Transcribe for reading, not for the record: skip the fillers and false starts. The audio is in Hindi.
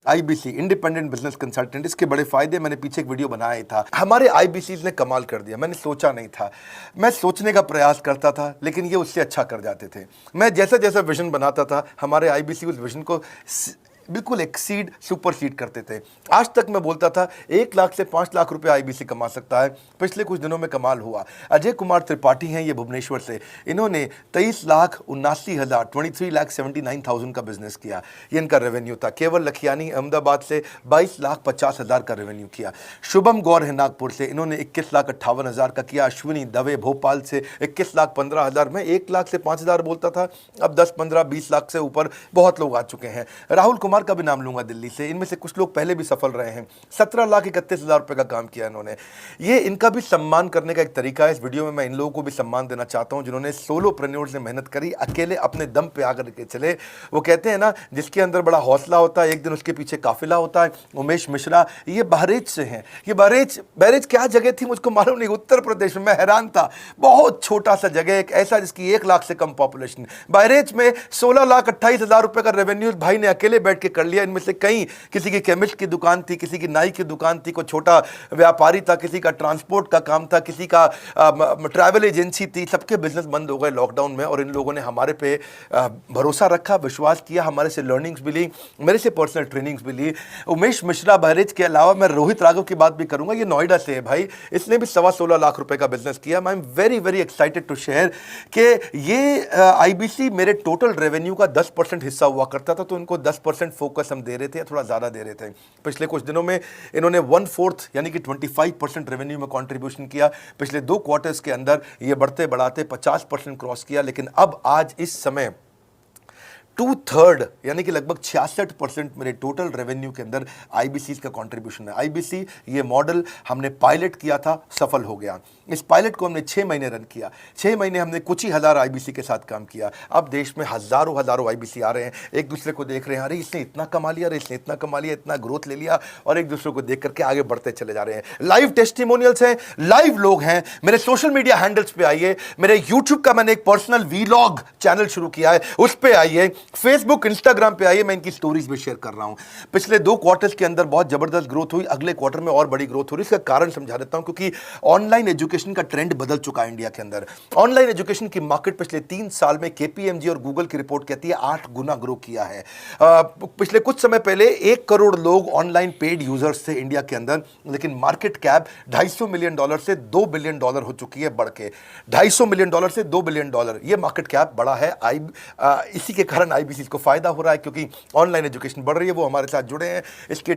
आईबीसी इंडिपेंडेंट बिजनेस कंसल्टेंट, इसके बड़े फायदे मैंने पीछे एक वीडियो बनाया था। हमारे आईबीसी ने कमाल कर दिया, मैंने सोचा नहीं था। मैं सोचने का प्रयास करता था लेकिन ये उससे अच्छा कर जाते थे। मैं जैसा जैसा विजन बनाता था हमारे आईबीसी उस विजन को बिल्कुल एक्सीड सुपरसीड करते थे। आज तक मैं बोलता था 1 लाख से 5 लाख रुपए आईबीसी कमा सकता है। पिछले कुछ दिनों में कमाल हुआ। अजय कुमार त्रिपाठी हैं ये भुवनेश्वर से, इन्होंने 23,79,000 23,79,000 का बिजनेस किया। ये इनका रेवेन्यू था। केवल लखियानी अहमदाबाद से 22,50,000 का रेवेन्यू किया। शुभम गौर है नागपुर से, इन्होंने 21,58,000 का किया। अश्विनी दवे भोपाल से 21,15,000। मैं 1 लाख से 5,000 बोलता था, अब 10, 15, 20 लाख से ऊपर बहुत लोग आ चुके हैं। राहुल कुमार का भी नाम लूंगा दिल्ली से, इनमें से कुछ लोग पहले भी सफल रहे हैं। 17,31,000 रुपए का काम किया इन्होंने। ये इनका भी सम्मान करने का एक तरीका है। इस वीडियो में मैं इन लोगों को भी सम्मान देना चाहता हूं जिन्होंने सोलोप्रेन्योर से मेहनत करी, अकेले अपने दम पे आकर के चले। वो कहते हैं ना, जिसके अंदर बड़ा हौसला होता है एक दिन उसके पीछे काफिला होता है। उमेश मिश्रा ये बहरेच से हैं। ये बहरेच क्या जगह थी मुझको मालूम नहीं, उत्तर प्रदेश में। मैं हैरान था, बहुत छोटा सा जगह, एक ऐसा जिसकी 1 लाख से कम पॉपुलेशन। बहरेच में 16,28,000 रुपए का रेवेन्यू भाई ने अकेले बैठ के कर लिया। इनमें से कई, किसी की केमिस्ट की दुकान थी, किसी की नाई की दुकान थी, कोई छोटा व्यापारी था, किसी का ट्रांसपोर्ट का काम था, किसी का ट्रैवल एजेंसी थी। सबके बिजनेस बंद हो गए लॉकडाउन में और इन लोगों ने हमारे पे भरोसा रखा, विश्वास किया, हमारे से लर्निंग्स भी ली, मेरे से पर्सनल ट्रेनिंग्स भी ली। उमेश मिश्रा बहरेच के अलावा मैं रोहित राघव की बात भी करूंगा, ये नोएडा से है भाई, इसने भी 16.25 लाख रुपए का बिजनेस किया। I am very very excited to share कि ये आईबीसी मेरे टोटल रेवेन्यू का 10% हिस्सा हुआ करता था, तो इनको 10% फोकस हम दे रहे थे, थोड़ा ज़्यादा दे रहे थे। पिछले कुछ दिनों में इन्होंने 1/4 यानी कि 25% रेवेन्यू में कंट्रीब्यूशन किया। पिछले 2 क्वार्टर्स के अंदर ये बढ़ते बढ़ाते 50% क्रॉस किया। लेकिन अब आज इस समय 2/3 यानी कि लगभग 66% मेरे टोटल रेवेन्यू के अंदर आईबीसी का कंट्रीब्यूशन है। आईबीसी ये मॉडल हमने पायलट किया था, सफल हो गया। इस पायलट को हमने 6 महीने रन किया। 6 महीने हमने कुछ ही हज़ार आईबीसी के साथ काम किया। अब देश में हज़ारों आईबीसी आ रहे हैं, एक दूसरे को देख रहे हैं, अरे इसने इतना कमा लिया, अरे इसने इतना कमा लिया, इतना ग्रोथ ले लिया, और एक दूसरे को देख करके आगे बढ़ते चले जा रहे हैं। लाइव टेस्टिमोनियल्स हैं, लाइव लोग हैं। मेरे सोशल मीडिया हैंडल्स पे आइए, मेरे यूट्यूब का मैंने एक पर्सनल वीलॉग चैनल शुरू किया है, उस पर आइए, फेसबुक इंस्टाग्राम पे आइए, मैं इनकी स्टोरीज भी शेयर कर रहा हूं। पिछले 2 क्वार्टर्स के अंदर बहुत जबरदस्त ग्रोथ हुई, अगले क्वार्टर में और बड़ी ग्रोथ हो रही है। इसका कारण समझा देता हूं, क्योंकि ऑनलाइन एजुकेशन का ट्रेंड बदल चुका है इंडिया के अंदर। ऑनलाइन एजुकेशन की मार्केट पिछले 3 साल में केपीएमजी और गूगल की रिपोर्ट कहती है 8 गुना ग्रो किया है। पिछले कुछ समय पहले 1 करोड़ लोग ऑनलाइन पेड यूजर्स थे इंडिया के अंदर, लेकिन मार्केट कैप $250 मिलियन से $2 बिलियन हो चुकी है, बढ़ के $250 मिलियन से $2 बिलियन ये मार्केट कैप बढ़ा है। इसी के कारण आईबीसी को फायदा हो रहा है, क्योंकि ऑनलाइन एजुकेशन बढ़ रही है। वो हमारे साथ जुड़े हैं, इसके